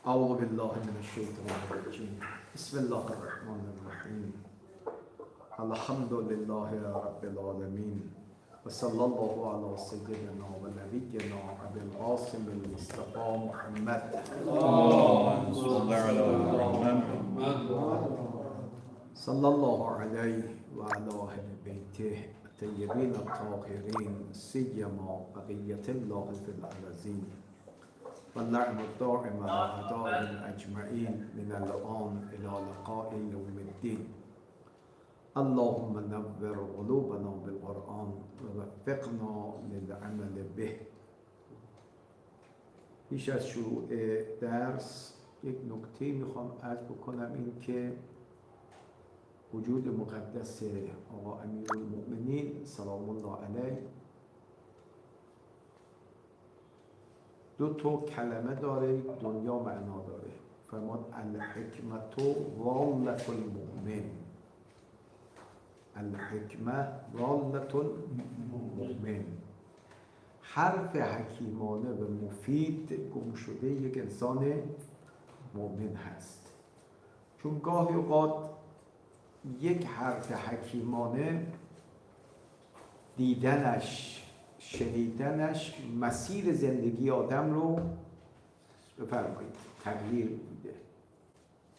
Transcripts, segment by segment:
أعوذ بالله من الشيطان الرجيم بسم الله الرحمن الرحيم الحمد لله رب العالمين وصلى الله على سيدنا ونبينا أبي القاسم المصطفى محمد اللهم صل على محمد صلى الله عليه وعلى أهل بيته الطيبين الطاهرين سيما بقية الله في الأرضين والنعم الدائم على أعدائهم أجمعين من الآن إلى لقاء يوم الدين اللهم نور قلوبنا بالقرآن ووفقنا للعمل به. پیش از شروع درس یک نکته میخوام عرض بکنم، این که وجود مقدس آقا امیرالمؤمنین سلام الله علیه دو تا کلمه داره، دنیا معنا داره. فرمود الحکمت ضالة المؤمن، الحکمه ضالة المؤمن. حرف حکیمانه و مفید گم شده یک انسان مؤمن هست، چون گاهی اوقات یک حرف حکیمانه دیدنش، شنیدنش مسیر زندگی آدم رو بفرمایید تغییر میده.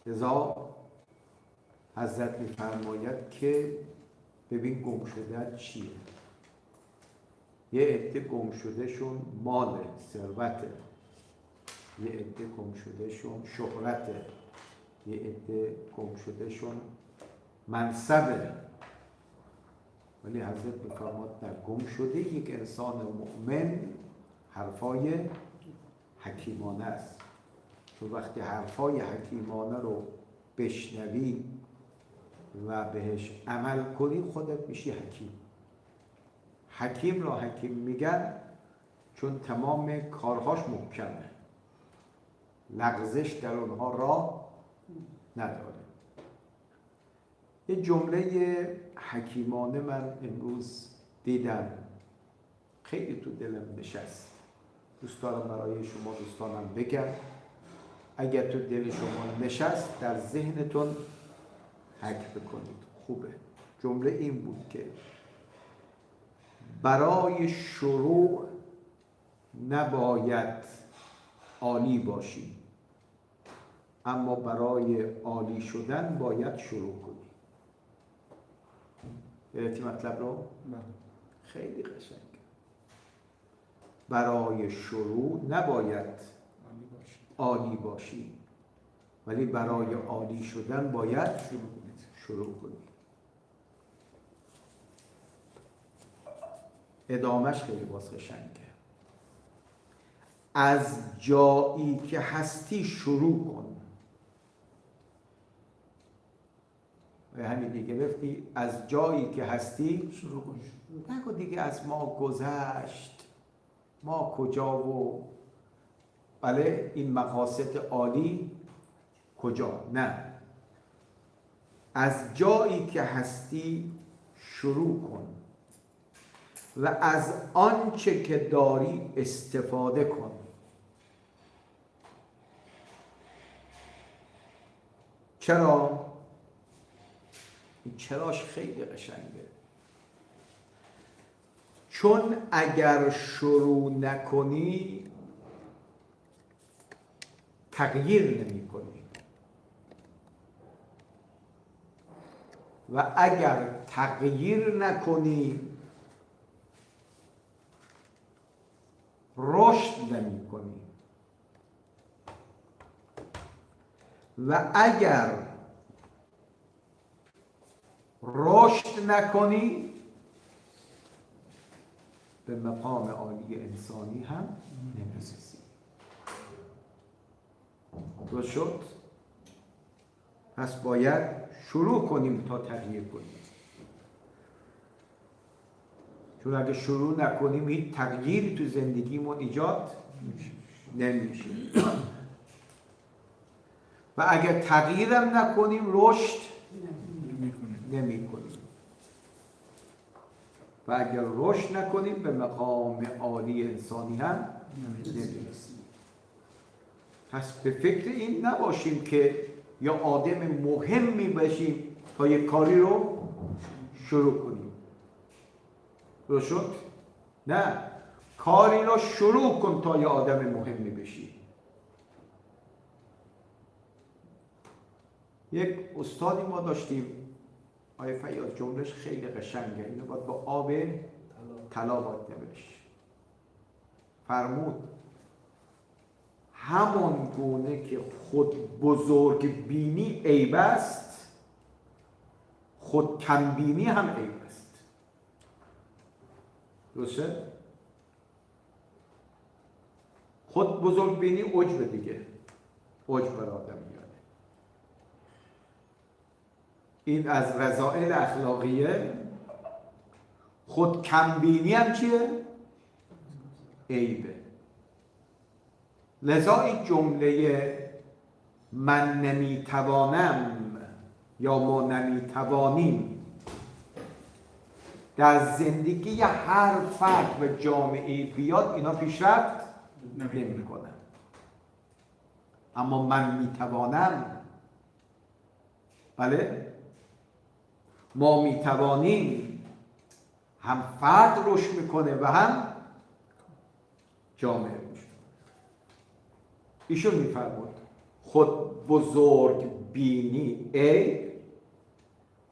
لذا حضرت میفرماید که ببین گم شده چیه. یه عده گم شده شون مال ثروته، یه عده گم شده شون شهرته، یه عده گم شده شون منصبه. ولی حضرت میفرماد نه، گم شده یک انسان مؤمن حرفای حکیمانه است. تو وقتی حرفای حکیمانه رو بشنوی و بهش عمل کنی خودت میشی حکیم. حکیم را حکیم میگن چون تمام کارهاش محکمه، لغزش در اونها راه نداره. یه جمله حکیمانه من امروز دیدم، خیلی تو دلم نشست، دوست دارم برای شما دوستانم بگم. اگر تو دل شما نشست در ذهنتون حک بکنید، خوبه. جمله این بود که برای شروع نباید عالی باشی، اما برای عالی شدن باید شروع کنی. گرفتی مطلب رو؟ خیلی قشنگ. برای شروع نباید عالی باشی، ولی برای عالی شدن باید شروع کنی. ادامش خیلی باز قشنگه. از جایی که هستی شروع کن. همین دیگه، گرفتی؟ از جایی که هستی شروع کن. نگو دیگه از ما گذشت، ما کجا و بله این مقاصد عالی کجا. نه، از جایی که هستی شروع کن و از آنچه که داری استفاده کن. چرا؟ این چراش خیلی قشنگه. چون اگر شروع نکنی تغییر نمی کنی، و اگر تغییر نکنی رشد نمی کنی، و اگر رشد نکنی به مقام عالی انسانی هم نمی‌رسی. درست شد؟ پس باید شروع کنیم تا تغییر کنیم، چون اگه شروع نکنیم هیچ تغییری تو زندگیمون ایجاد نمیشه. و اگه تغییرم نکنیم رشد نمی کنیم، و اگر رشد نکنیم به مقام عالی انسانی هم نمیرسیم. پس به فکر این نباشیم که یا آدم مهمی بشیم تا یک کاری رو شروع کنیم. درست شد؟ نه، کاری رو شروع کن تا یه آدم مهمی بشی. یک استادی ما داشتیم، آیه فیاض، جملهش خیلی قشنگه، اینو باید با آب طلا باید نوشت. فرمود همان گونه که خود بزرگ بینی عیب است، خود کم بینی هم عیب است. درسته؟ خود بزرگ بینی عجب دیگه، عجب بر آدم میاره. این از رذائل اخلاقیه. خود کم بینی هم چیه؟ عیبه. لذا این جمله من نمیتوانم یا ما نمیتوانیم در زندگی هر فرد و جامعه بیاد، اینا پیشرفت نمی‌کنن. اما من میتوانم، بله، ما میتوانیم، هم فرد رشد میکنه و هم جامعه رشد. ایشون میفرمود خود بزرگ بینی عیب،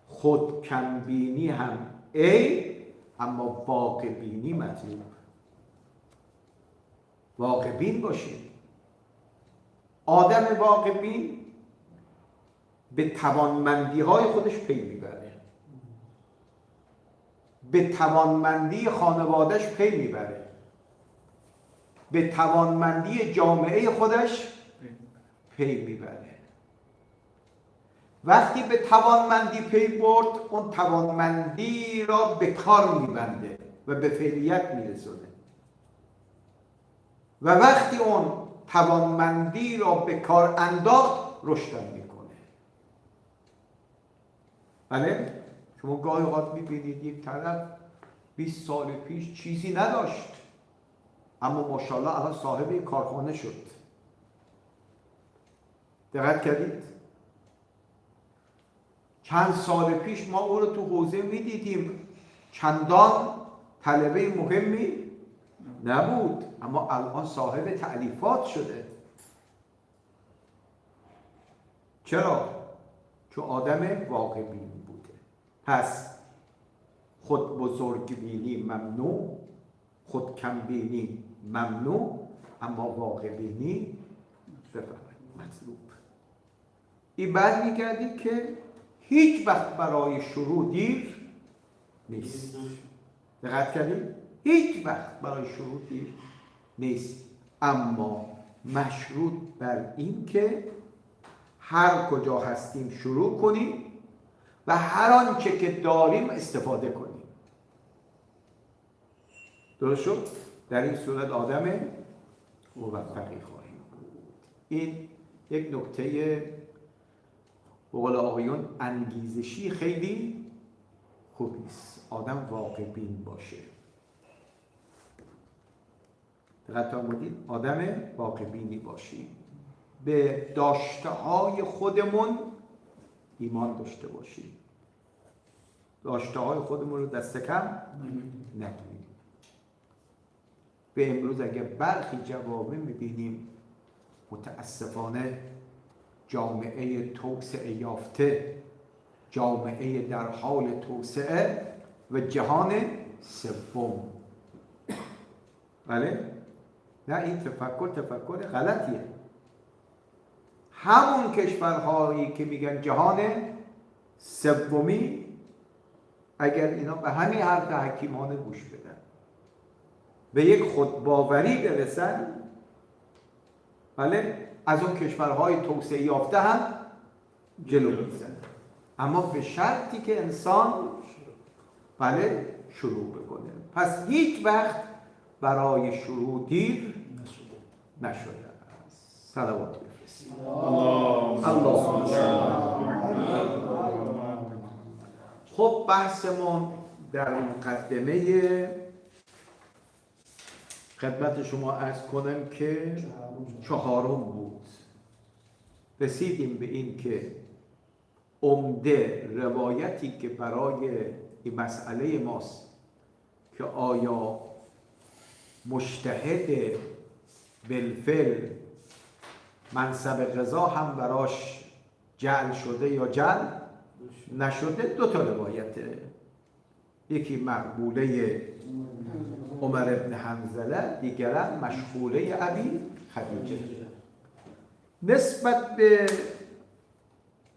خود کم بینی هم عیب، اما واقع بینی مطلوب. واقع بین باشید. آدم واقع بین به توانمندی های خودش پی میبره، به توانمندی خانوادهش پی میبره، به توانمندی جامعه خودش پی میبره. وقتی به توانمندی پی برد، اون توانمندی را به کار میبنده و به فعلیت میرسونه. و وقتی اون توانمندی را به کار انداخت، رشد میکنه. بله؟ شما گاهی اوقات میبینید یک طرف 20 سال پیش چیزی نداشت، اما ماشاءالله الان صاحب یک کارخانه شد. دقت کردید؟ چند سال پیش ما او رو تو حوزه میدیدیم، چندان طلبه مهمی نبود، اما الان صاحب تألیفات شده. چرا؟ چون آدم واقع بین بوده. پس خود بزرگ بینی ممنوع، خود کم بینی ممنوع، اما واقع بینی مطلوب. این بعد میکردی که هیچ وقت برای شروع دیر نیست. دقت کردید؟ هیچ وقت برای شروع دیر نیست، اما مشروط بر این که هر کجا هستیم شروع کنیم و هر آنچه که داریم استفاده کنیم. درست شد؟ در این صورت آدم موفقی خواهیم بود. این یک نکته به قول آقایون انگیزشی خیلی خوبی است. آدم واقع بین باشه. دقت فرمودید؟ آدم واقع بینی باشیم. به داشته های خودمون ایمان داشته باشیم. داشته های خودمون رو دست کم نگیریم. به امروز اگر برخی جوامع میبینیم متاسفانه جامعه توسعه یافته، جامعه در حال توسعه و جهان سوم. بله؟ نه، این تفکر غلطیه. همون کشورهایی که میگن جهان سومی، اگر اینا به همین حرف حکیمانه گوش بدن، به یک خودباوری برسن، بله، از اون کشورهای توسعه یافته هم جلو میزنن. اما به شرطی که انسان بله شروع بکنه. پس هیچ وقت برای شروع دیر نشده. صلوات بفرستید. اللهم خب بحثمون در مقدمه خدمت شما عرض کنم که چهارم بود. رسیدیم به این که عمده روایتی که برای این مسئله ماست که آیا مجتهد بالفعل منصب قضا هم براش جعل شده یا جعل نشده. دو تا روایته، یکی مقبوله عمر ابن حنظله، دیگرم مشغوله ابی خدیجه. نسبت به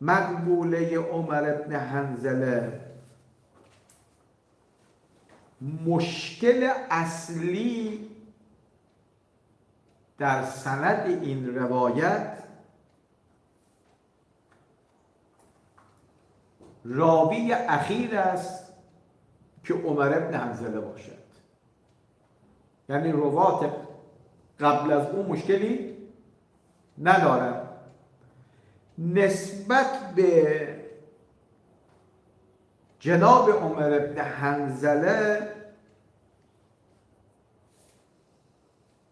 مقبوله عمر ابن حنظله مشکل اصلی در سند این روایت راوی اخیر است که عمر ابن حنظله باشد. یعنی روات قبل از اون مشکلی ندارن. نسبت به جناب عمر ابن حنظله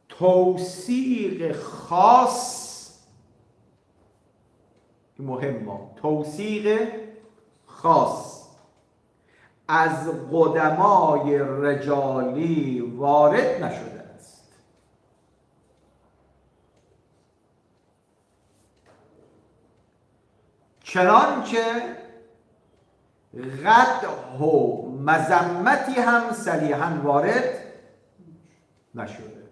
توثیق خاص، مهمه، توثیق خاص از قدمای رجالی وارد نشده است. چنانچه قدح و مذمتی هم صریحاً وارد نشده.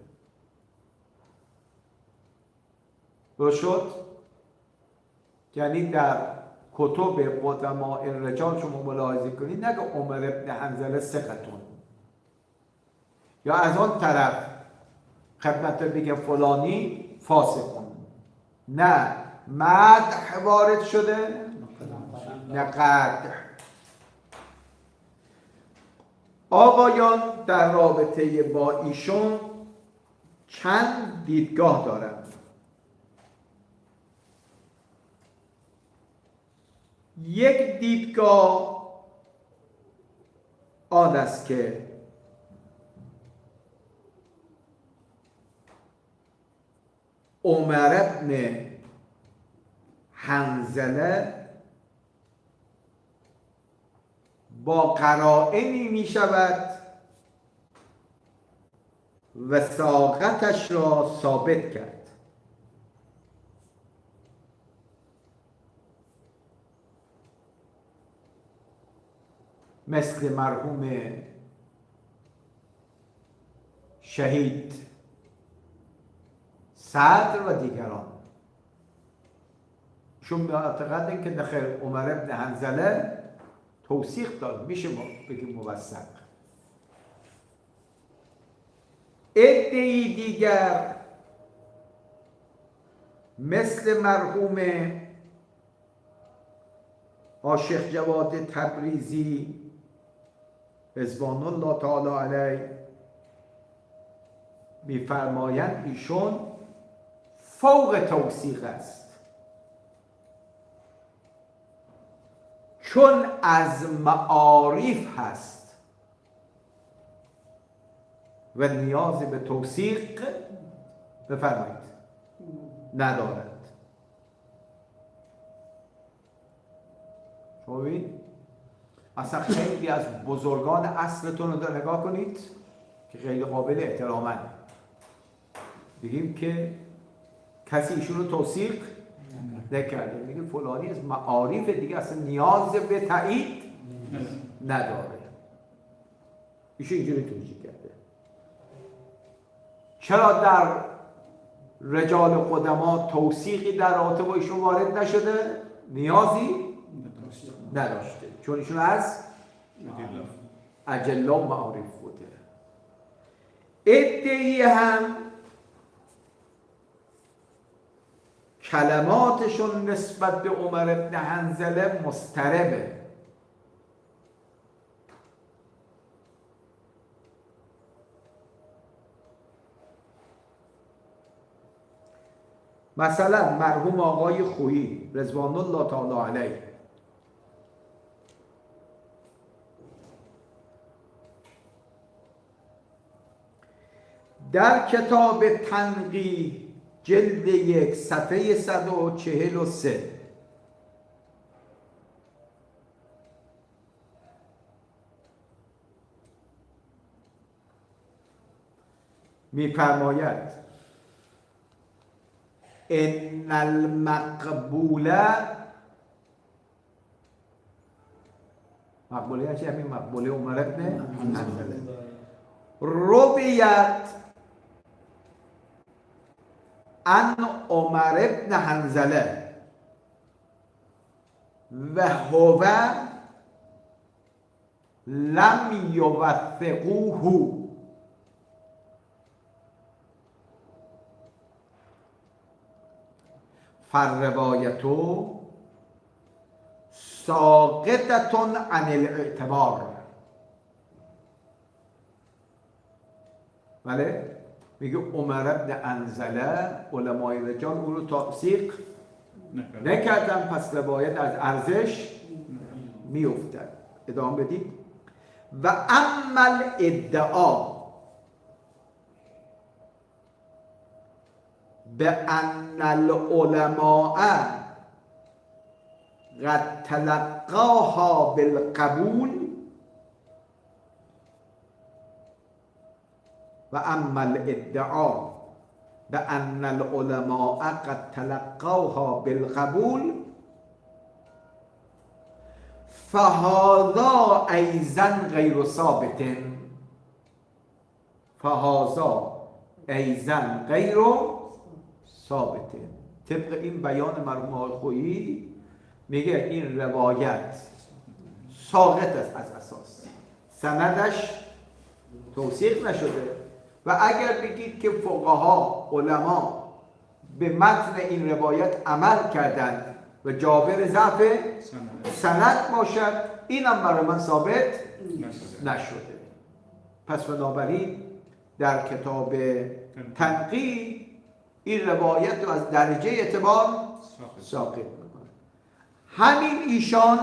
درست شد؟ یعنی در کتب قدماء الرجال شما ملاحظه کنید نگه عمر ابن حنظله ثقتون، یا از آن طرف خدمت بگه فلانی فاسقون. نه، مدح وارد شده، نه قدح. آقایان در رابطه با ایشون چند دیدگاه دارند. یک دیدگاه آن است که عمر ابن حنظله با قرائنی می شود وثاقتش را ثابت کرد. مثل مرحوم شهید صدر و دیگران. چون معتقدن که داخل عمر ابن حنظله توثیق داد، میشه بگیم موثق. عده‌ای دیگر مثل مرحوم عاشق جواد تبریزی رضوان الله تعالی علیه می‌فرمایند ایشون فوق توثیق است، چون از معارف هست و نیاز به توثیق بفرمایید ندارد. شما ببینید اصلا خیلی از بزرگان اصلتون رو نگاه کنید که خیلی قابل احترامن، بگیم که کسی ایشون رو توثیق نکرده، میگه فلانی از معارف دیگه اصلا نیاز به تایید نداره. ایشون اینجوری توجیه کرده. چرا در رجال قدما توثیقی در رابطه با ایشون وارد نشده؟ نیازی نداشته، چون ایشون از اجلا معارف بوده. عده‌ای هم کلماتشون نسبت به عمر ابن حنظله مضطربه. مثلا مرحوم آقای خویی رضوان الله تعالی علیه در کتاب تنقیح جلد 1 صفحه 143 می‌فرماید ان المقبوله یعنی همین مقبوله عمر بن حنظله رویت عن عمر بن حنظله و هو لم یوثقوه فالروایتو ساقطة عن الاعتبار. بله میگه عمر بن حنظله علمای رجال او رو توثیق نکردن، پس روایت از ارزش میافتد. ادامه بدید. و اما الادعا بأن العلماء قد تلقاها بالقبول و اما الادعا بأن العلماء قد تلقاها بالقبول فهذا أيضا غير ثابت. فهذا أيضا غير ثابت. طبق این بیان مرحوم آقای خویی میگه این روایت ساقط است از اساس، سندش توثیق نشده و اگر بگید که فقها علما به متن این روایت عمل کردند و جابر ضعف سند باشد، اینم برای من ثابت نشده. پس بنابراین در کتاب تنقیح این روایت رو از درجه اعتبار ساقط میکنه. همین ایشان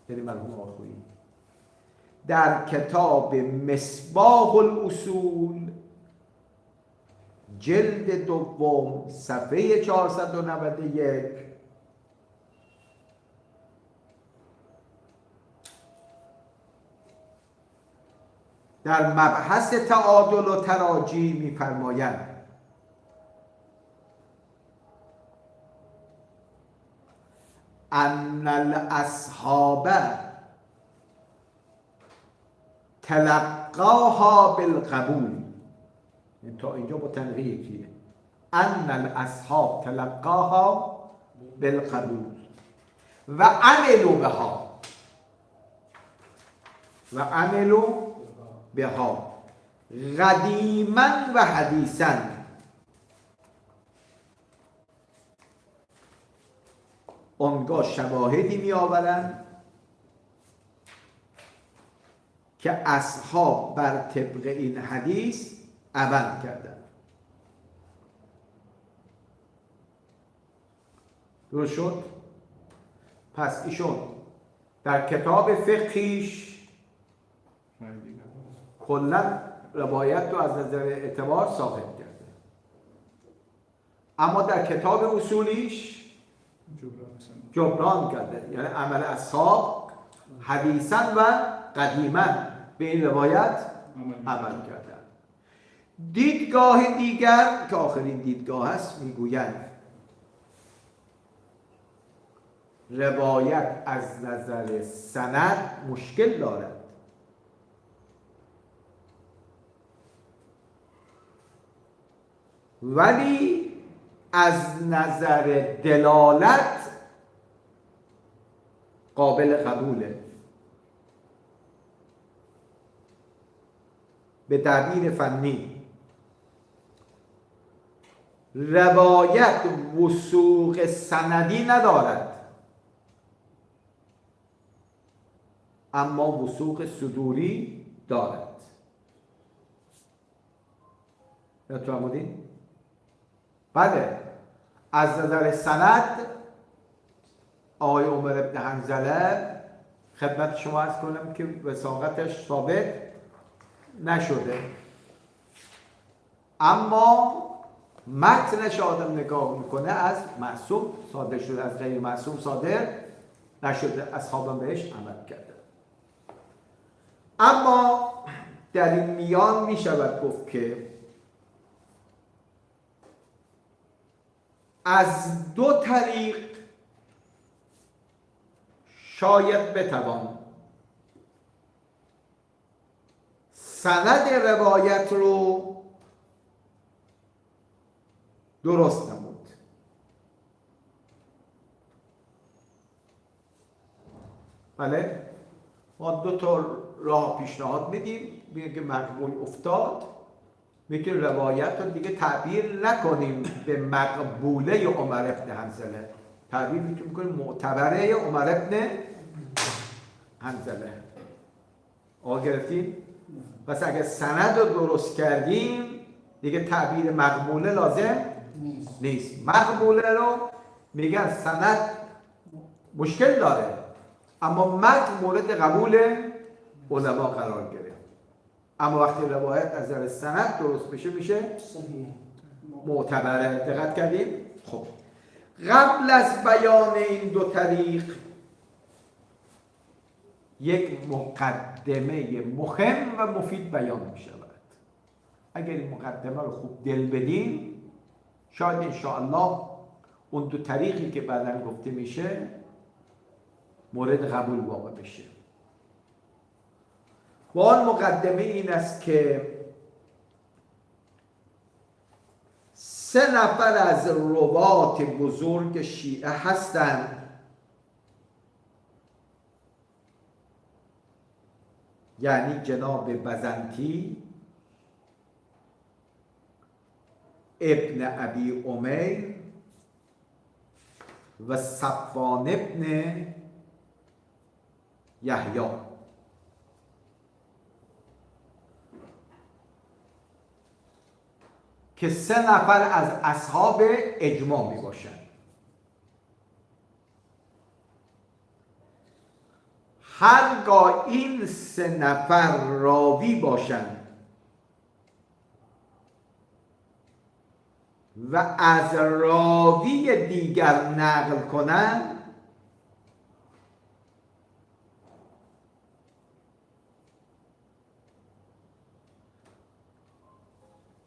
یعنی مرحوم آقای خویی در کتاب مصباح الاصول جلد 2 صفحه 491 در مبحث تعادل و تراجی می‌فرمایند ان الاصحاب تلقاها بالقبول. تا اینجا با تنقیح یکیه. ان الاصحاب تلقاها بالقبول و عملوا بها قدیما و حدیثا. آنگاه شواهدی می آورند که اصحاب بر طبق این حدیث عمل کردند. درست شد؟ پس ایشون در کتاب فقهیش کلا روایت رو از نظر اعتبار ثابت کرده، اما در کتاب اصولیش جبران کرده، یعنی عمل اصحاب حدیثاً و قدیماً به این روایت عمل کردن. دیدگاه دیگر که آخرین دیدگاه است میگویند روایت از نظر سند مشکل دارد، ولی از نظر دلالت قابل قبوله. به تعبیر فنی روایت وثوق سندی ندارد، اما وثوق صدوری دارد. یادتون آمدین؟ بله، از نظر سند آقای عمر بن حنظله خدمت شما عرض کنم که وثاقتش ثابت نشده، اما متنش آدم نگاه میکنه از معصوم صادر شده، از غیر معصوم صادر نشده، اصحابم بهش عمل کرده. اما در این میان میشود گفت که از دو طریق شاید بتوان سند روایت رو درست نمود. بله، ما دو تا راه پیشنهاد میدیم. میگه که مقبول افتاد، میگه روایت رو دیگه تعبیر نکنیم به مقبوله عمر ابن حنظله، تعبیر میکنیم معتبره عمر ابن حنظله. آقا گرفتیم؟ پس اگه سند رو درست کردیم دیگه تعبیر مقبوله لازم نیست. مقبوله رو میگن سند مشکل داره اما متن مورد قبول علما قرار گرفت. اما وقتی روایت از نظر سند درست بشه میشه معتبره. دقت کردیم؟ خب قبل از بیان این دو طریق یک مقدمه مهم و مفید بیان می شود. اگر این مقدمه رو خوب دل بدیم شاید انشاءالله اون دو طریقی که بعداً گفته میشه مورد قبول واقع بشه. و آن مقدمه این است که 3 نفر از روات بزرگ شیعه هستند، یعنی جناب بزنطی، ابن ابی امیر و صفوان ابن یحیی، که 3 نفر از اصحاب اجماع می باشند. هرگاه این 3 نفر راوی باشند و از راوی دیگر نقل کنند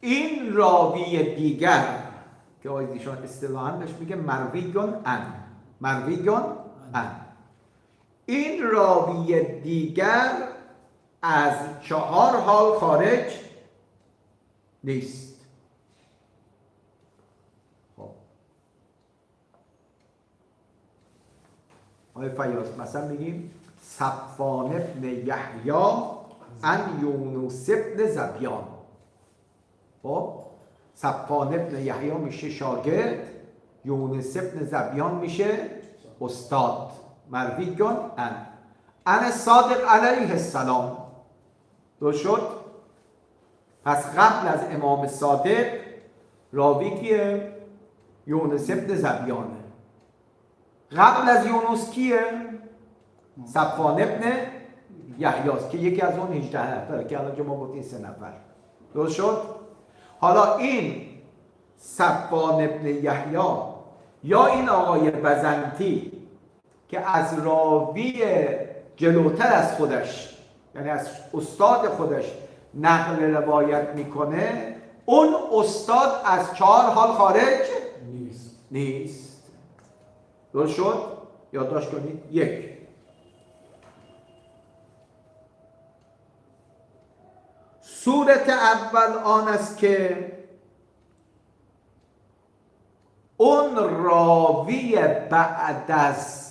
این راوی دیگر که آقای ایشان اصطلاحاً بهش میگه مرویون ان، این راوی دیگر از 4 حال خارج نیست. خب آقای فیاض مثلا میگیم صفوان ابن یحیی عن یونس ابن ذبیان. خب صفوان ابن یحیی میشه شاگرد، یونس ابن ذبیان میشه استاد. مرویون ان صادق علیه السلام. درست شد؟ پس قبل از امام صادق راوی کیه؟ یونس ابن ذبیانه. قبل از یونس کیه؟ صفوان ابن یحیی است که یکی از اون 18 نفره که الان ما گفتیم 3 نفر. درست شد؟ حالا این صفوان ابن یحیی یا این آقای بزنطی که از راوی جلوتر از خودش یعنی از استاد خودش نقل روایت میکنه، اون استاد از 4 حال خارج نیست. درست شد؟ یادداشت کنید. 1. صورت اول آن است که اون راوی بعد از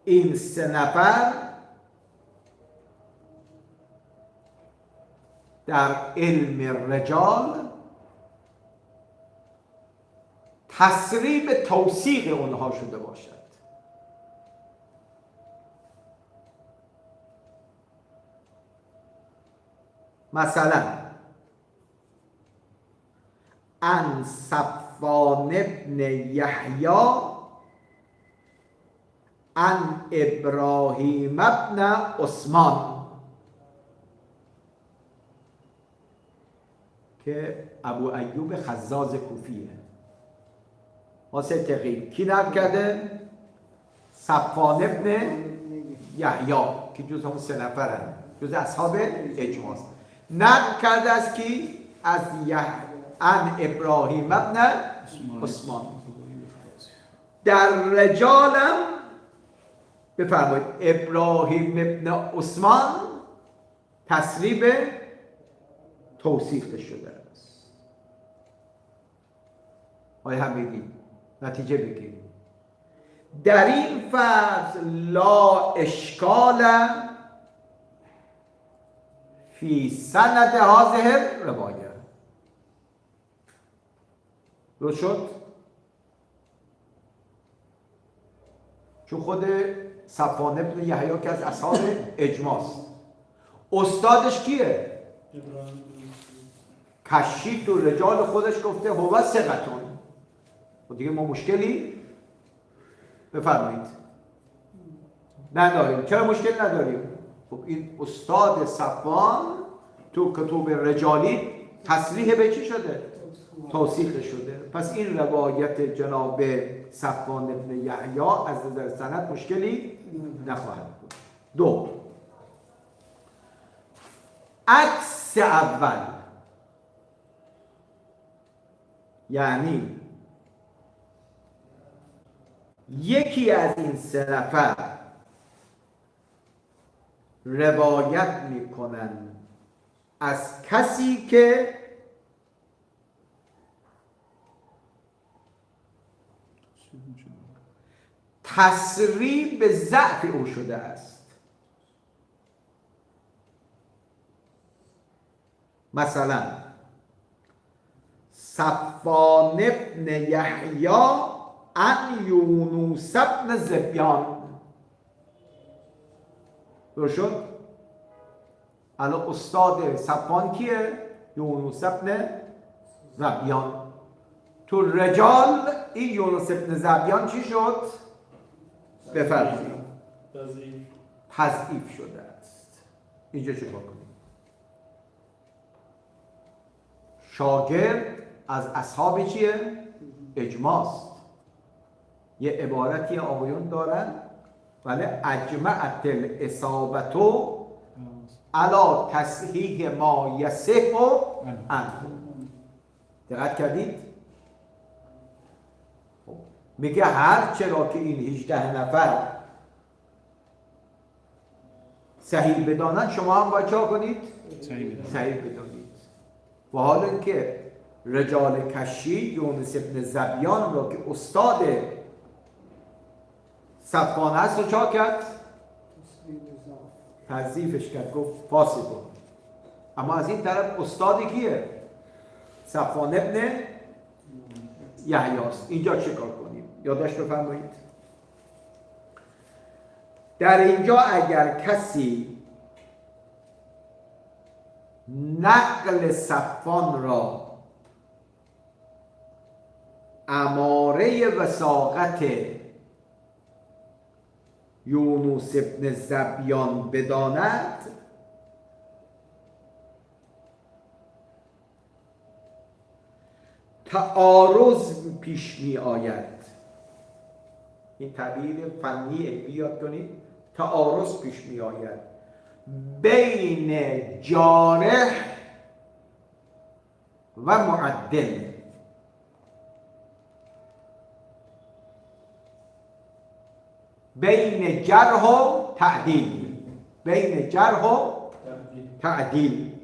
این 3 نفر در علم رجال تسریع توثیق اونها شده باشد. مثلا عن صفوان ابن یحیی عن ابراهیم ابن عثمان. که ابو ایوب خزاز کوفیه. واسه تقیید کی نقل کرده؟ صفوان ابن یحیی که جز همون 3 نفرن، جز اصحاب اجماع. نقل کرده از کی؟ از عن ابراهیم ابن عثمان. در رجالم بفرمایید ابراهیم ابن عثمان تصریب توصیف شده است. آیا هم بگیم نتیجه بگیم در این فصل لا اشکال فی سند هذه روایه. درست شد؟ چون خود صفوان ابن یحیی که از اصحاب اجماعست. استادش کیه؟ کشی تو رجال خودش گفته هو ثقتون. و دیگه ما مشکلی بفرمایید نداریم. چرا مشکل نداریم؟ خب این استاد صفوان تو کتب رجالی تصریح به چی شده؟ توثیق شده. پس این روایت جناب صفوان ابن یحیی از نظر سند مشکلی نخواهد بود. 2 عکس اول، یعنی یکی از این 3 نفر روایت میکنن از کسی که تصریح به ضعف او شده است. مثلا صفوان ابن یحیی عن یونس ابن ذبیان. درست شد؟ الان استاد صفوان کیه؟ یونس ابن ذبیان. تو رجال این یونس ابن ذبیان چی شد؟ بفرمایید تضعیف شده است. اینجا چه کنیم؟ شاگرد از اصحاب چیه؟ اجماعست. یه عبارتی آقایون دارن ولی اجمعت الاصابتو علی تصحیح ما یصح عنه. دقت کردید؟ میگه هر چرا که این 18 نفر صحیح بدانند شما هم باید چا کنید؟ صحیح بدانید. و حال اینکه رجال کشی یونس ابن ذبیان را که استاد صفوان هست رو چا کرد؟ تضعیفش کرد، گفت فاسقون. اما از این طرف استاد کیه؟ صفوان ابن یحیی است. اینجا چه کار کنیم؟ یادداشت بفرمایید. در اینجا اگر کسی نقل صفوان را اماره وثاقت یونس ابن ذبیان بداند، تعارض پیش می آید. این تعبیر فنی بیاد کنید. تعارض پیش می آید بین جارح و معدل. بین جرح و تعدیل. بین جرح و تعدیل.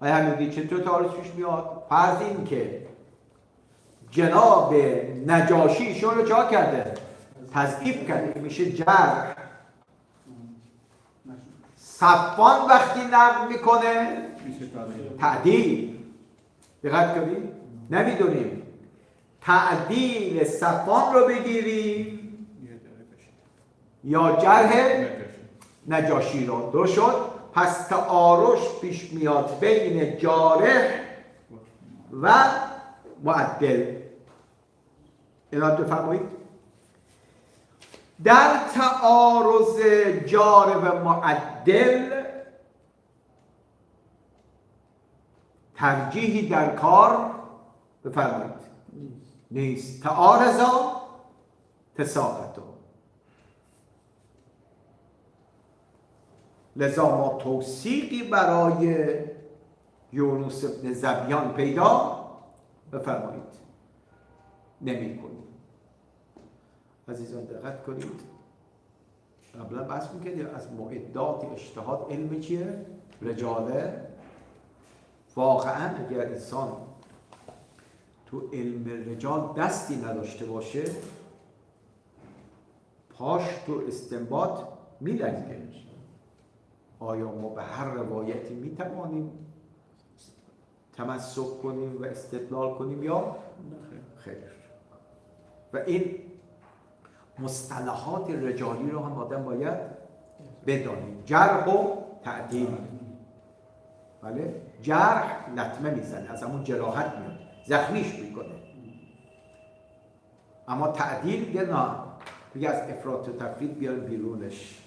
آیا میگی چطور تعارض پیش میاد؟ فرض این که جناب نجاشی ایشون رو چا کرده؟ تضعیف کرده، میشه جرح. صفوان وقتی نقل میکنه تعدیل. دقت کنید؟ نمیدونیم تعدیل صفوان رو بگیریم یا جرح نجاشی رو. درست شد؟ پس تعارض پیش میاد بین جارح و معدل. عنایت بفرمایید. در تعارض جارح و معدل ترجیحی در کار بفرمایید نیست. تعارضا تساقطا. لذا ما توثیقی برای یونس ابن ظبیان پیدا بفرمایید نمی کنیم. عزیزان دقت کنید، قبلا بحث می‌کردیم از معدات اجتهاد علم چیه؟ رجاله. واقعا اگر انسان تو علم رجال دستی نداشته باشه پاش تو استنباط می‌لرزه. آیا ما به هر روایتی می‌توانیم تمسک کنیم و استدلال کنیم یا خیر؟ و این مصطلحات رجالی رو هم آدم باید بدانیم. جرح و تعدیل. بله؟ جرح لطمه میزنه، از همون جراحت میاد، زخمیش میکنه. اما تعدیل دیگه نه، دیگه از افراط و تفرید بیاریم بیرونش،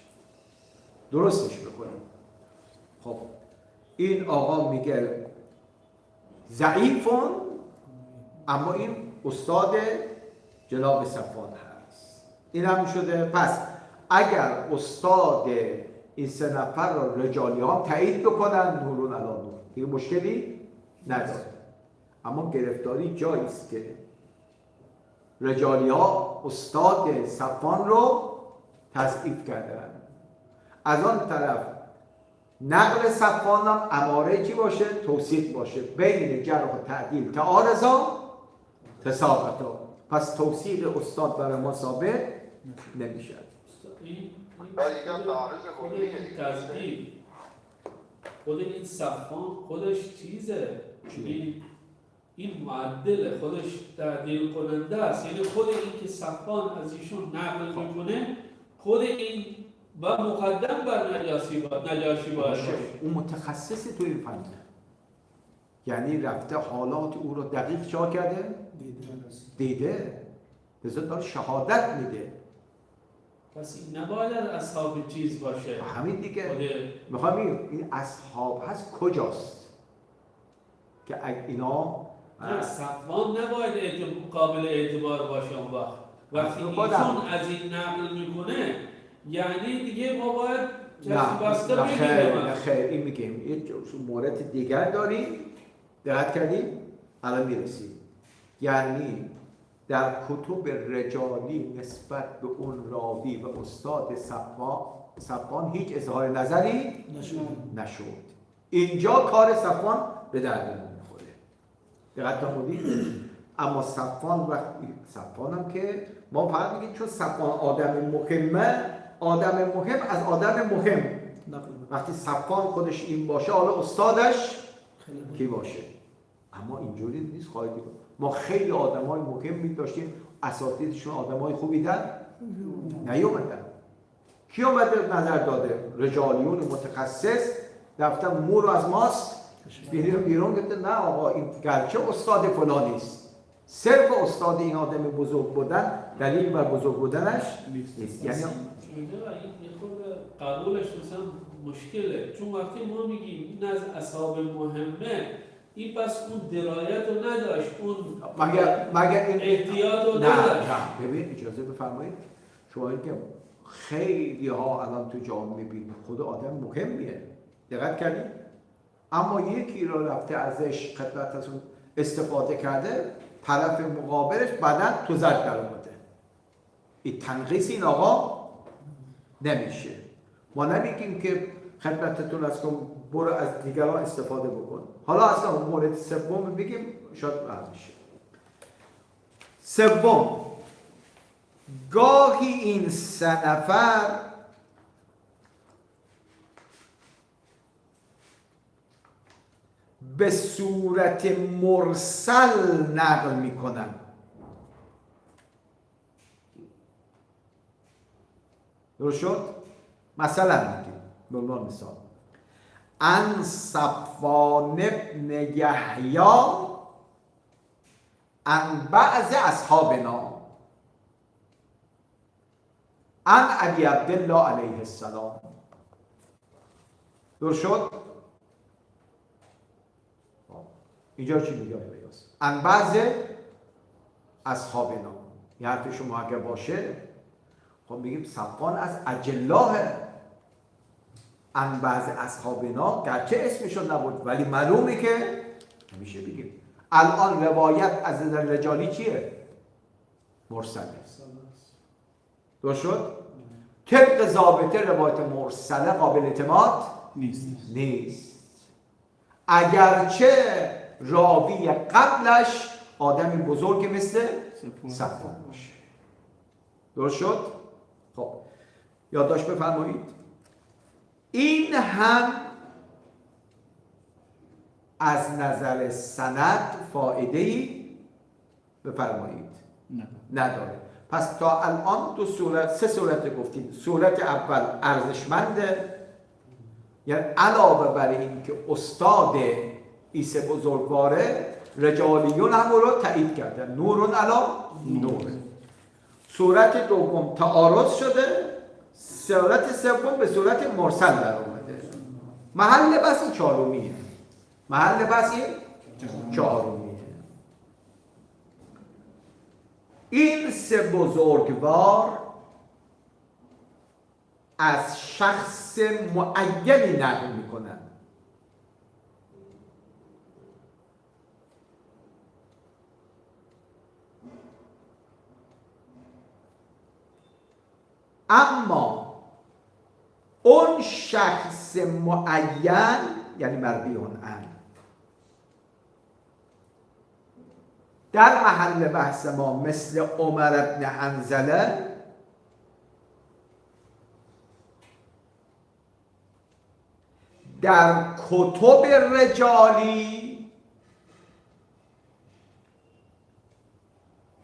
درستش بکنیم. خب این آقا میگه ضعیفون، اما این استاد جناب صفوان هست. این هم شده. پس اگر استاد این سه نفر را رجالی ها تایید بکنن نورون علی نور دیگه مشکلی نداره. اما گرفتاری جایی است که رجالی ها استاد صفوان رو تضعیف کردن، از آن طرف نقل صفوان هم اماره چی باشه؟ توثیق باشه. بین جرح و تعدیل تعارضا تساقطا. پس توثیق استاد برای ما ثابت نمیشه. خود این صفوان خودش چیزه، این معدل خودش تعدیل کننده است. یعنی خود این که صفوان از ایشون نقل میکنه خود این و مقدم بر نجاشی باشه. اون متخصصی تو این فن، یعنی رفته حالات او رو دقیق چا کرده؟ دیده. لذا داره شهادت میده. پس این نباید اصحاب چیز باشه. همین دیگه میخوام این اصحاب هست کجاست که اینا نه صفوان نباید قابل اعتبار باشه. اون وقتی ایشون از این نقل میکنه یعنی دیگه ما باید کسی بسته بگیم. نه خیر این میگیم یه مورد دیگر داریم. دقت کردیم؟ الان میرسیم. یعنی در کتب رجالی نسبت به اون راوی و استاد صفوان هیچ اظهار نظری نشد. اینجا کار صفوان به درد نمیخوره. دقت فرمودید؟ اما صفوان وقتی صفوان هم که ما فقط میگیم چون صفوان آدم مهمه، آدم مهم از آدم مهم. وقتی صفوان خودش این باشه حالا استادش کی باشه؟ اما اینجوری نیست. خواهید ما خیلی آدمای مهمی داشتیم، اساتیدشون آدمای خوبی نیومدن. کی اومده نظر داده؟ رجالیون متخصص رفتن مو رو از ماست بیرون گفته نه آقا این گرچه استاد فلانی است، صرف استاد این آدم بزرگ بودن دلیل بر بزرگ بودنش نیست. یعنی این خود قبولش مثلا مشکله، چون وقتی ما میگیم این از اصحاب مهمه، این پس اون درایت رو نداشت، اون مگر این احتیاط رو نداشت. نه ببین اجازه بفرمایید، شما که خیلی ها الان تو جامعه میبینید خود آدم مهمیه، دقت کردید؟ اما یکی رو رفته ازش خدمت از اون استفاده کرده، طرف مقابلش بعداً تو زد در اومده. این تنقیص این آقا نمیشه. ما نمیگیم که خدمتتون از کن برو از دیگران استفاده بکن. حالا اصلا مورد سوم بگیم شاید راحت میشه. سوم، گاهی این سه نفر به صورت مرسل نقل میکنن. درست شد؟ مثلا میگیم به عنوان مثال ان صفوان ابن یحیی ان بعض اصحابنا ان ابی عبدالله علیه السلام. درست شد؟ اینجا چی میگه بیاس؟ ان بعض اصحابنا، یه حرف شما اگه باشه خب میگیم صفوان از اجلاه، ان بعض اصحابنا گرچه اسمشون نبود ولی معلومه که همیشه بگیم. الان روایت از رجالی چیه؟ مرسله. درست شد؟ طبق ضابطه روایت مرسله قابل اعتماد نیست. اگرچه راوی قبلش آدمی بزرگ مثل صفوان باشه. درست شد؟ خب یادداشت بفرمایید. این هم از نظر سند فایده‌ای بفرمایید نداره. پس تا الان سه صورت گفتیم. صورت اول ارزشمنده، یعنی علاوه بر این که استاد عیسی بزرگواره، رجالیون هم رو تایید کردن، نورون علا نور. صورت دوم تعارض شده، صورت سوم به صورت مرسل در اومده. محل بحث چهارمیه. این سه بزرگوار از شخص معینی نقل میکنن. اما اون شخص معین یعنی مربیون ان در محل بحث ما مثل عمر ابن حنظله در کتب رجالی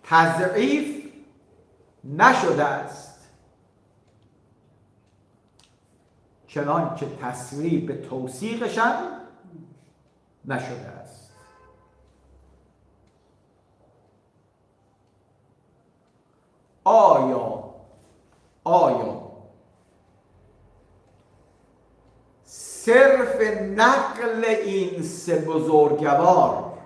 تضعیف نشده است، چنانچه تصریح به توثیقش هم نشده است. آیا صرف نقل این سه بزرگوار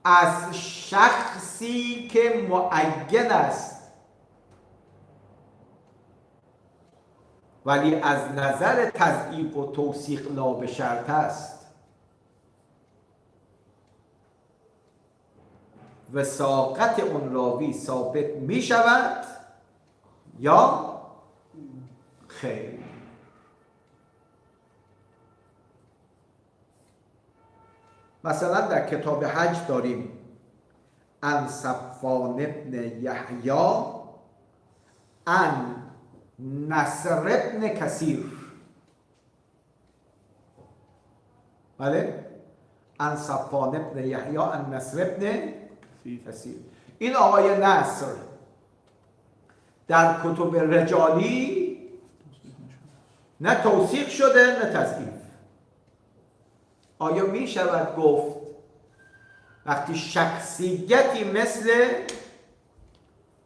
از شخصی که معین است ولی از نظر تضعیف و توثیق لا به شرط است، وثاقت اون راوی ثابت می شود یا خیر؟ مثلا در کتاب حج داریم عن صفوان ابن یحیی عن نصر ابن کثیر. بله؟ عن صفوان ابن یحیی عن نصر ابن کثیر. این آقای نصر در کتب رجالی نه توثیق شده نه تضعیف. آیا می شود گفت وقتی شخصیتی مثل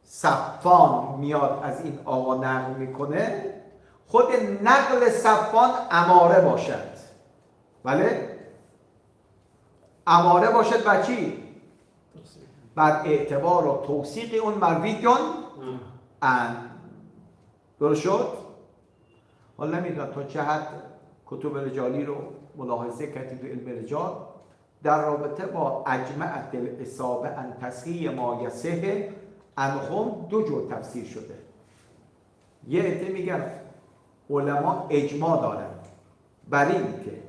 صفوان میاد از این آقا نقل میکنه خود نقل صفوان اماره باشد؟ بله؟ اماره باشد بر چی؟ بر اعتبار و توثیق اون مرویون ان. درست شد؟ حالا نمیدونم تا چه حد کتب رجالی رو ملاحظه کردید تو علم رجال در رابطه با اجمعت الاصابه ان تصحیح ما یصح عنهم دو جور تفسیر شده. یه عده میگن علما اجماع دارن بر این که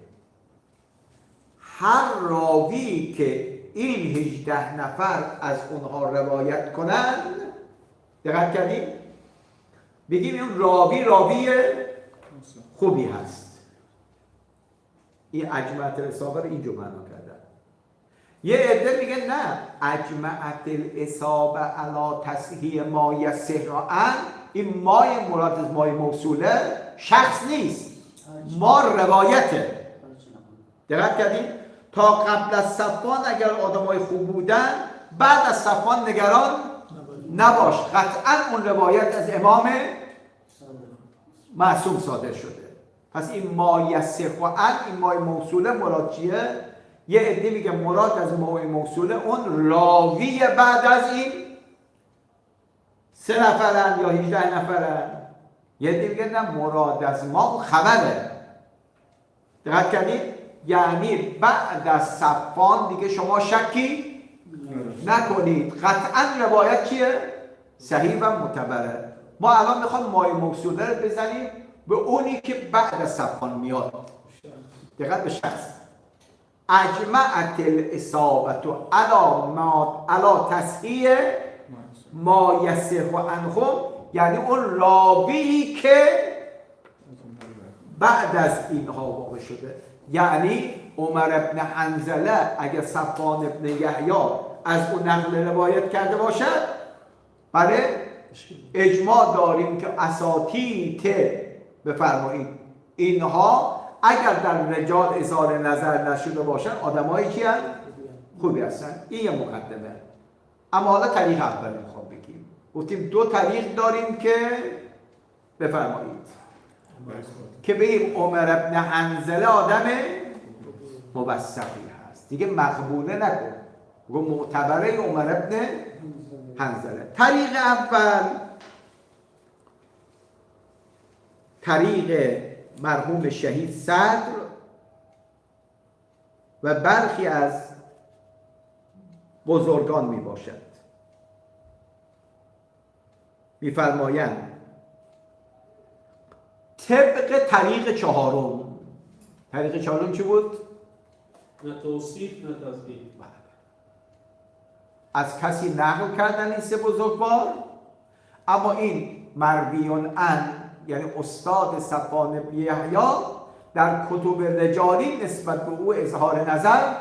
هر راوی که این 18 نفر از اونها روایت کنند، دقت کردیم بگیم این راوی خوبی هست. این اجمعت الاصابه رو اینجا معنا کردن. یه عده میگه نه، اجمعت الاصابه علی تصحیح ما یصح عن، این مای مراد از مای موصوله شخص نیست، ما روایته. دقت کردیم تا قبل از صفوان اگر آدمای خوب بودن بعد از صفوان نگران نباش، قطعا اون روایت از امام معصوم صادر شده. پس این ما یصح عن، این مای موصوله مراد چیه؟ یه عده میگه مراد از مای موصوله اون راوی بعد از این 3 نفرن یا 18 نفرن. یه عده میگه نه، مراد از ما اون خبره. دقت کردید؟ یعنی بعد از صفوان دیگه شما شکی نکنید، قطعا روایت چیه؟ صحیح و معتبره. ما الان میخوام مای موصوله رو بزنیم به اونی که بعد از صفوان میاد. دقت به شخص. اجمعت الاصابت علی تصحیح ما یصح عنهم، یعنی اون راوی که بعد از اینها واقع شده. یعنی عمر ابن حنظله اگر صفوان ابن یحیی از اون نقل روایت کرده باشد، بله اجماع داریم که اساطیت بفرمایید اینها اگر در رجال اظهار نظر نشده باشن آدمایی که خوبی هستن. این یه مقدمه. اما حالا طریق اول میخوام بگیم. گفتیم 2 طریق داریم که بفرمایید که بگیم عمر ابن حنظله آدم موثقی هست، دیگه مقبوله نکن، بگو معتبره عمر ابن حنظله. طریق اول طریق مرحوم شهید صدر و برخی از بزرگان می باشد. می فرمایند طبق طریق چهارم. طریق چهارم چی بود؟ نه توصیف نه تصدیق. از کسی نقل کردن این 3 بزرگوار، اما این مرویون عن یعنی استاد صفوان بن یحیی در کتب رجالی نسبت به او اظهار نظر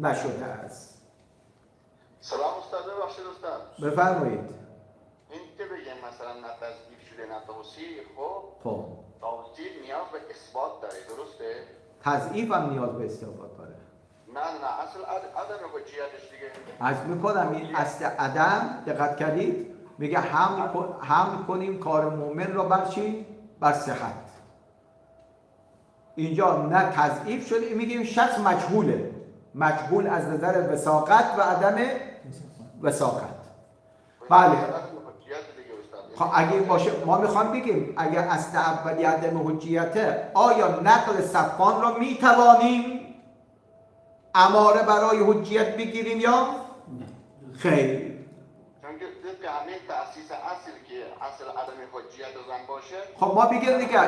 نشده است. سلام استاد، ببخشید استاد. بفرمایید. این که بگیم مثلا نه تصدیق شده نه توصیف، خب توصیف نیاز به اثبات داره، درسته؟ تضعیف هم نیاز به استفاده داره. نه اصل عدم حجیتش دیگه. عرض میکنم این اصل عدم، دقت کردید؟ میگه حمل کنیم کار مؤمن را بر چی؟ بر صحت. اینجا نه تضعیف شده، میگیم شخص مجهوله، مجهول از نظر وثاقت و عدم وثاقت. بله. خب اگه باشه ما میخوام بگیم اگر اصل اولی عدم حجیته، آیا نقل صفوان را میتوانیم اماره برای حجیت بگیریم یا خیر؟ چون که طبق همین تأسیس اصل که اصل عدم حجیت زن باشه، خب ما بگیم دیگه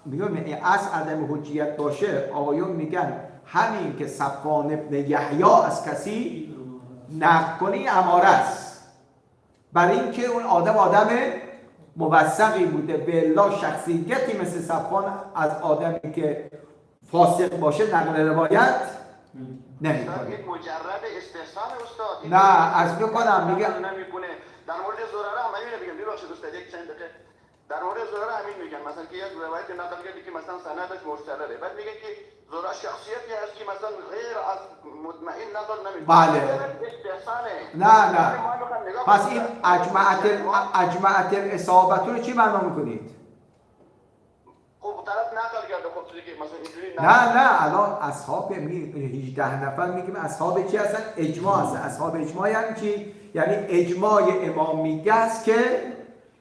میگم این اصل عدم حجیت باشه، آقایون میگن همین که صفوان ابن یحیی از کسی نقل کنی اماره است، برای اینکه اون آدم موثقی بوده. بالله شخصیتی مثل صفوان از آدمی که فاسق باشه نقل روایت نمی‌کنه. این مجرد استحسان استاد. نه از میکنم میگه نمی‌کنه. در مورد زراره هم همین میگم. ببخشید استاد یک چند دقیقه. در مورد زراره همین میگن، مثلا که یک روایت نقل کردی که مثلا سندش مرسله، بعد میگه که زراره شخصیتی هست که مثلا غیر از مطمئن نقل نمی‌کنه. بله. استحسانه. نه پس این اجمعت الاصابت رو چی معنا میکنید؟ خب طرف نقل کرده، خب دیگه مثلا اینجوری نه الان اصحاب 18 نفر میگیم اصحاب چی هستن؟ اجماع هستن. اصحاب اجماع یعنی چی؟ یعنی اجماع امام میگه است که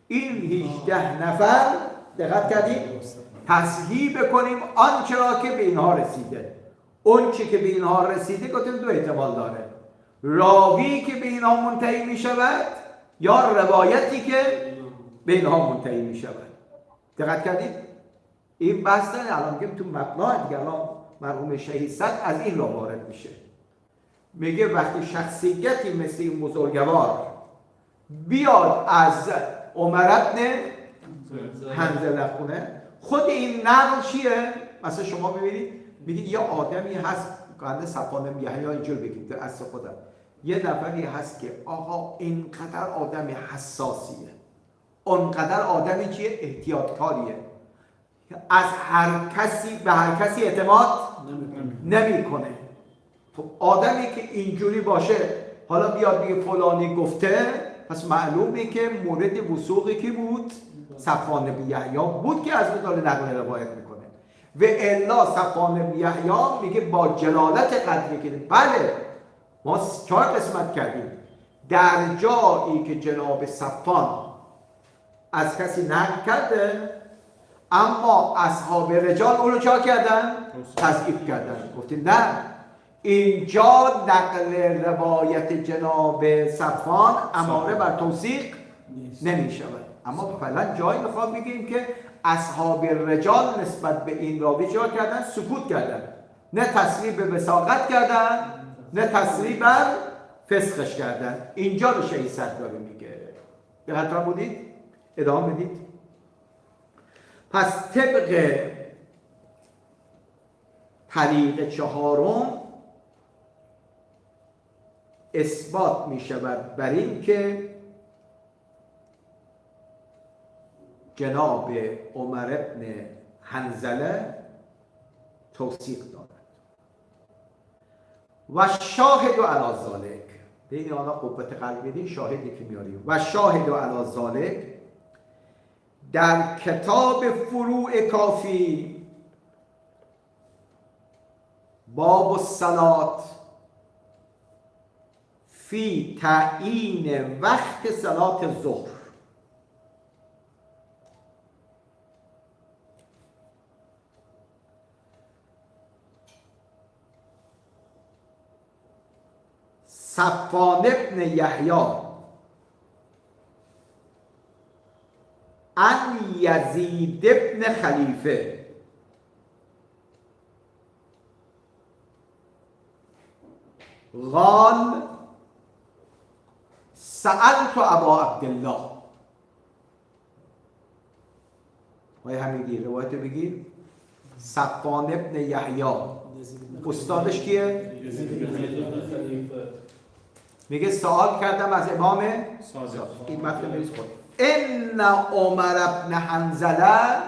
این 18 نفر دقت کردید تصحیح بکنیم آنچه را که به اینها رسیده. اون چی که به اینها رسیده گفتیم 2 احتمال داره: راوی که به اینها منتهی میشود یا روایتی که به اینها منتهی میشود. دقت کردید؟ این بحث الان میگم تو مبنا دیگه. الان مرحوم شهید صدر از این راه وارد میشه، میگه وقتی شخصیتی مثل این بزرگوار بیاد از عمر ابن حنظله خونه، خود این نقل چیه؟ مثلا شما ببینید میگید یه آدمی هست، قرن صفوان بن یحیی اینجور بگید در اصل خودم، یه نفری هست که آقا اینقدر آدم حساسیه، اونقدر آدمی چیه؟ احتیاطکاریه، از هر کسی به هر کسی اعتماد نمیکنه. خب آدمی که اینجوری باشه، حالا بیاد بگه فلانی گفته، پس معلومه که مورد وثوقی کی بود؟ صفوان بن یحیی بود که از او داره نقل روایت میکنه و الا صفوان بن یحیی میگه با جلالت قدری که بله ما 4 قسمت کردیم، در جایی که جناب صفوان از کسی نقل کرده اما اصحاب رجال اونو چا کردن؟ تضعیف کردن. گفتیم نه، اینجا نقل روایت جناب صفوان اماره بر توثیق نمی شود. اما فعلا جایی میخوام بگیم که اصحاب رجال نسبت به این راوی چا کردن؟ سکوت کردن، نه تصریح به وثاقت کردن نه تصریح بر فسقش کردن. اینجا رو شیخ صدر داره میگه. دقت بودید؟ ادامه بدید. پس طبق طریق 4 اثبات می شود بر این که جناب عمر ابن حنظله توثیق دارد و شاهد علی ذالک، بین آنها قوت قلبی شاهدی که میاریم و شاهد علی ذالک در کتاب فروع کافی باب الصلات فی تعیین وقت صلات ظهر. صفوان بن یحیی عن یزید بن خلیفه قال سألت ابا عبدالله. ما همین روایت بگیر. صفوان بن یحیی استادش کیه؟ میگه سوال کردم از امام صادق. این مطلب بریز خود. ان عمر ابن حنظله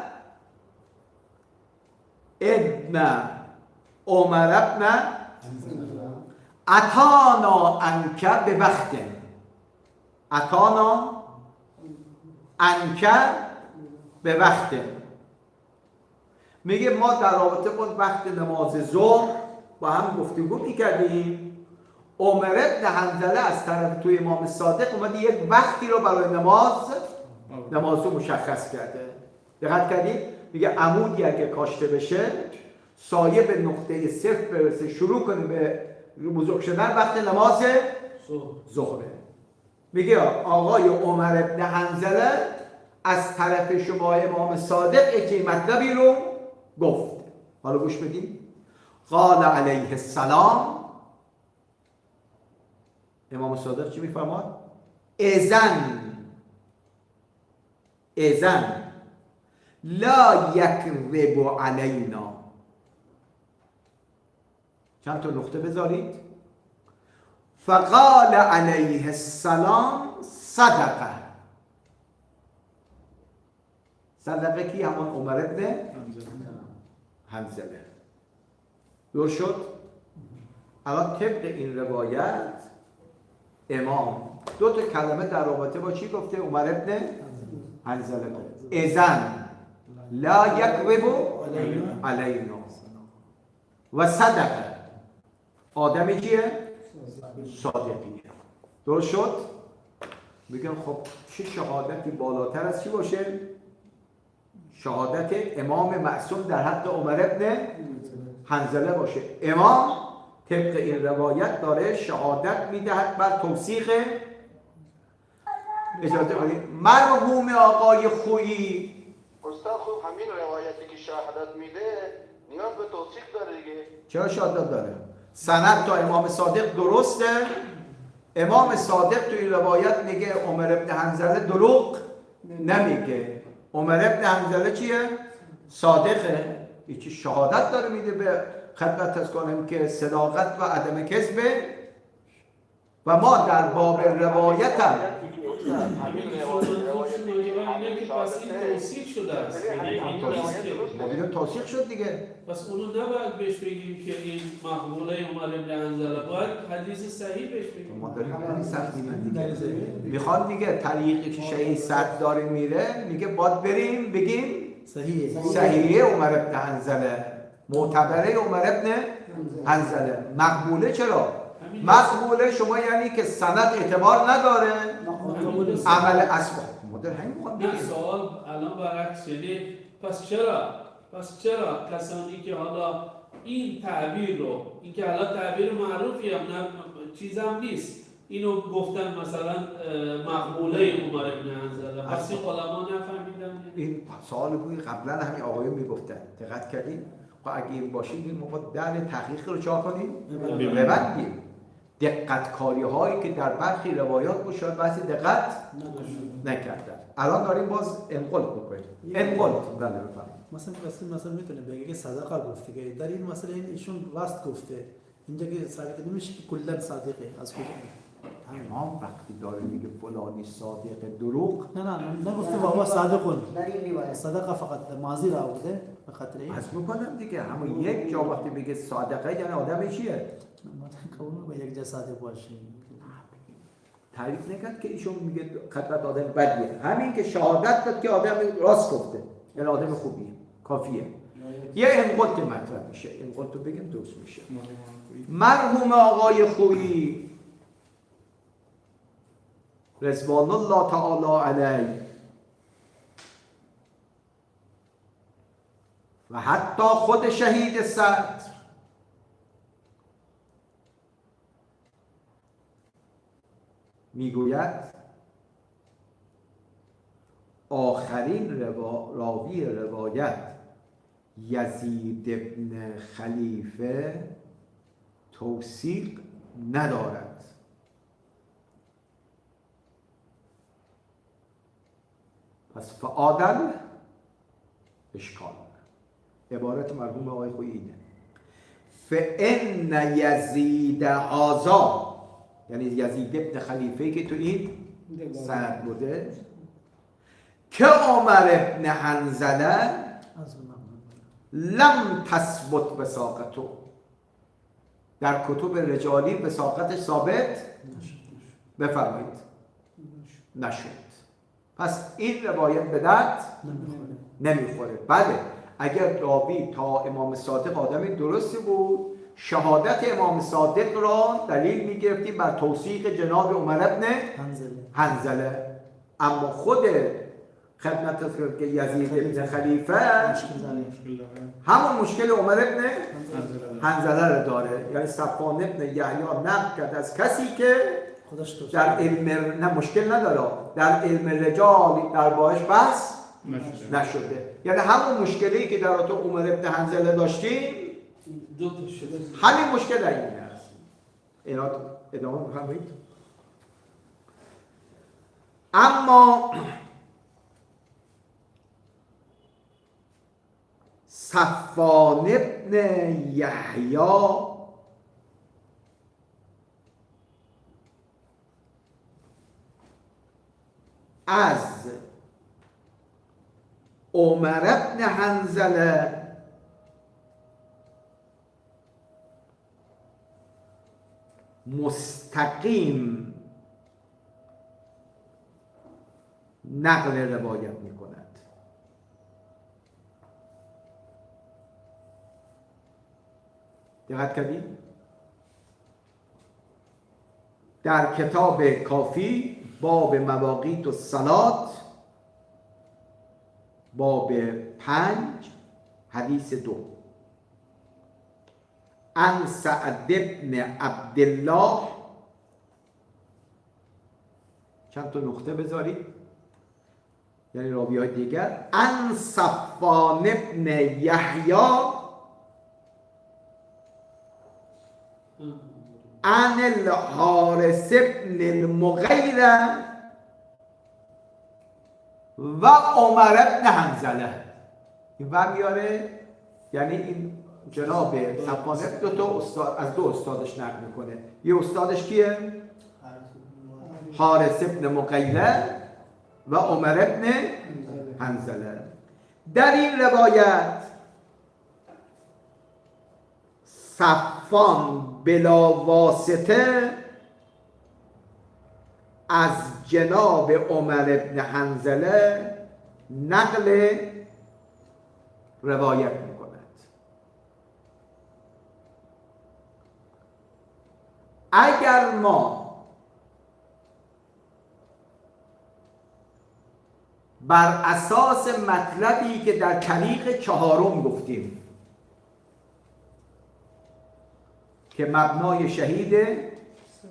اتانا انک به وقت اتانا انک به وقت، میگه ما در رابطه با وقت نماز ظهر با هم گفتگو میکردیم. عمر ابن حنظله از طرف توی امام صادق اومده یک وقتی رو برای نماز رو مشخص کرده. دقت کردید؟ میگه عمودی اگه کاشته بشه سایه به نقطه صفر برسه شروع کنه به بزرگ شدن وقت نماز ظهره. میگه آقای عمر ابن حنظله از طرف شما امام صادق یک مطلبی رو گفت. حالا گوش بدید. قال علیه السلام، امام صادق چی میفرماد؟ اذن لا یکذب علینا. چند تا نقطه بذارید. فقال علیه السلام صدقه. صدقه کی؟ همان عمر ابن حنظله. درست شد؟ الان طبق این روایت امام 2 تا کلمه در رابطه با چی گفته؟ عمر ابن حنظله گفت اذن لا یکذب علینا و صدقه. آدمی کیه؟ صادقیه. درست شد؟ میگن خب چه شهادتی بالاتر از چی باشه؟ شهادت امام معصوم در حق عمر ابن حنظله باشه. امام طبق این روایت داره شهادت میدهد بر توثیق اجازه بدید مرحوم آقای خویی. استاد خوب همین روایتی که شهادت میده نیاز به توثیق داره دیگه. چرا شهادت داره؟ سند تا امام صادق درسته. امام صادق توی روایت میگه عمر ابن حنظله دروغ نمیگه. عمر ابن حنظله چیه؟ صادقه. یکی شهادت داره میده به خدمت از کنم که صداقت و عدم کذبه. و ما در باب روایت هم همین روایت که پس این توصیف شده است. یحیی توثیق شد دیگه. پس اونو نباید بهش بگیم که این مقبوله عمر بن حنظله، باید حدیث صحیح بهش بگیم. ما داریم خیلی سخت دیگه میخوان دیگه طریقی که شیعی صد داره میره، میگه باید بریم بگیم صحیحه عمر بن حنظله، معتبره عمر بن حنظله. مقبوله چرا؟ مقبوله شما یعنی که سند اعتبار نداره، عمل اصبح مدر همین میخوام بگیم. نه سوال الان برعکس، یعنی پس چرا کسانی که حالا این تعبیر رو، این که حالا تعبیر معروفی هم نه چیزم نیست، اینو گفتن مثلا مقبوله عمر بن حنظله، پس این علما نفهمیدن؟ این سوال بوی قبلا همین آقایون میگفتن، دقت کردین؟ خب اگه این باشید این موقع در تحقیق رو چا کنیم؟ ببندیم. دقت کاری هایی که در برخی روایات بود شاید بحث دقت نکردن. الان داریم باز انقل بکنیم. انقل بله بفرمایید. مثلا میتونه بگه که صدقه گفته که در این مسئله این ایشون راست گفته، اینجا که صادق نمیشه که کلا صادقه از کجا؟ امام وقتی داره میگه فلانی صادق دروغ، نه نگفته بابا صادقون، صدقه فقط ماضی را آورده به خاطر این. حس میکنم دیگه همون یک جا وقتی میگه صادقه یعنی آدم چیه؟ کونه به یک جا صادق باشه. تعریف نکرد که ایشون میگه خطرت آدم بدیه، همین که شهادت داد که آدم راست گفته یعنی آدم خوبیه، کافیه. یه انقل که مطرح میشه، انقل تو بگیم درست میشه. مرحوم آقای خویی رضوان الله تعالی علیه و حتی خود شهید صدر میگوید آخرین راوی روایت یزید ابن خلیفه توثیق ندارد. پس فعادل اشکال. عبارت مرحوم آقای خویی اینه: فان یزید هذا، یعنی یزید ابن خلیفه که تو این سند بوده، که عمر ابن حنظله لم تثبت وثاقته، در کتب رجالی وثاقتش ثابت بفرمایید نشد. پس این روایت به درد نمیخوره. بله اگر راوی تا امام صادق آدم درستی بود، شهادت امام صادق را دلیل میگرفتیم بر توثیق جناب عمر ابن حنظله. اما خود خدمت که یزید ابن خلیفه همون مشکل عمر ابن حنظله رو داره. یعنی صفوان ابن یحیی نقل کرد از کسی که در علم نه مشکل نداره، در علم رجال در باش بس نشده. یعنی همون مشکلی که در تو عمر ابن حنظله داشتیم همین مشکل در این هست. ادامه بفرمایید. اما صفوان ابن یحیی از عمر ابن حنظله مستقیم نقل روایت می کند. دقت کردید؟ در کتاب کافی باب مواقیت الصلاة باب 5 حدیث 2 عن سعد بن عبدالله، چند تا نقطه بذارید یعنی راوی‌های دیگر، عن صفوان بن یحیی عن الحارث بن المغیره و عمر بن حنظله. این میاره یعنی این جناب صفوان از دو استادش نقل میکنه. یه استادش کیه؟ حارث بن مغیره و عمر بن حنظله. در این روایت صفان بلا واسطه از جناب عمر بن حنظله نقل روایت میکند. اگر ما بر اساس مطلبی که در طریق چهارم گفتیم که مبنای شهید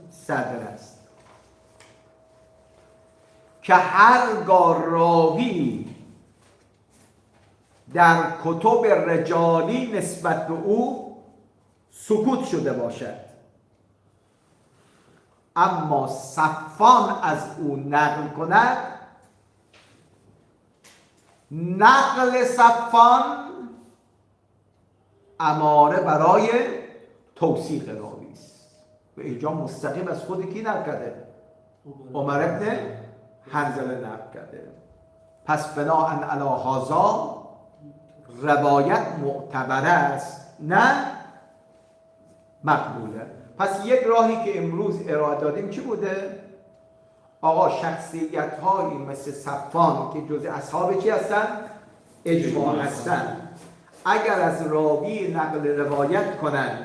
صدر است که هرگاه راوی در کتب رجالی نسبت به او سکوت شده باشد اما صفان از او نقل کند، نقل صفان اماره برای توثیق راوی است. به اینجا مستقیم از خود کی نقل کرده؟ عمر ابن حنظله نقل کرده. پس بناءً علی هذا روایت معتبر است نه مقبوله. پس یک راهی که امروز ارائه دادیم چی بوده؟ آقا شخصیت هایی مثل صفان که جز اصحاب چی هستن؟ اجماع هستن، اگر از راوی نقل روایت کنن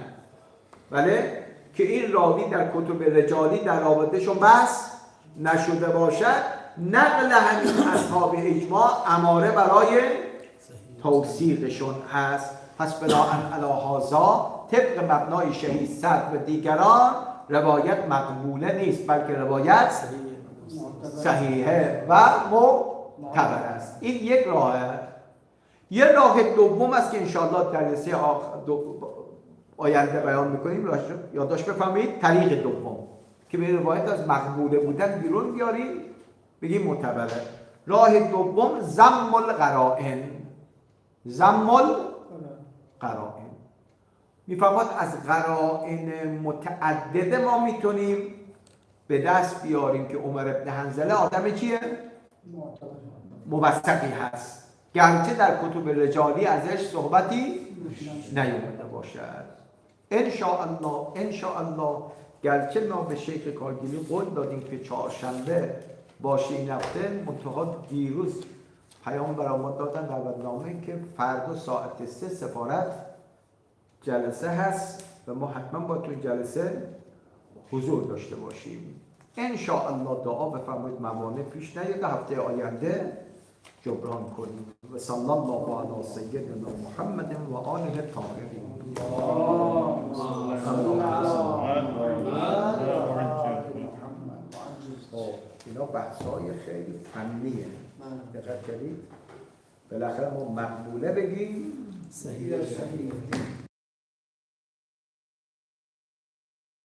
بله که این راوی در کتب رجالی در رابطهشون بحث نشده باشد، نقل همین اصحاب اجماع اماره برای توثیقشون هست. پس بناءً علی هذا طبق مبنای شهید صدر و دیگران روایت مقبوله نیست بلکه روایت صحیحه و معتبر است. این یک راهه. یه راه دوم است که انشاءالله در جلسه آینده بیان میکنیم. یادداشت بفرمایید طریق دوم که به روایت از مقبوله بودن بیرون بیاریم بگیم معتبره. راه دوم ضم القرائن. ضم القرائن میفرماد از قرائن متعدده ما میتونیم به دست بیاریم که عمر بن حنظله آدم چیه؟ موثقی هست، گرچه در کتب رجالی ازش صحبتی نیومده باشد. انشاءالله گرچه ما به شیخ کارگیلی قول دادیم که چهارشنبه باشه این هفته، منتها دیروز پیام برآمد دادن دعوتنامه که فردا ساعت 3 سفارت جلسه هست و ما حتما با تو جلسه حضور داشته باشیم. انشاءالله دعا بفرمایید موانع پیش نیاد، هفته آینده جبران کنیم. و صلی الله علی سیدنا محمد و آله الطاهرین. اینا بحث‌های خیلی فنیه، دقت کردید؟ بالاخره ما مقبوله بگیم صحیح.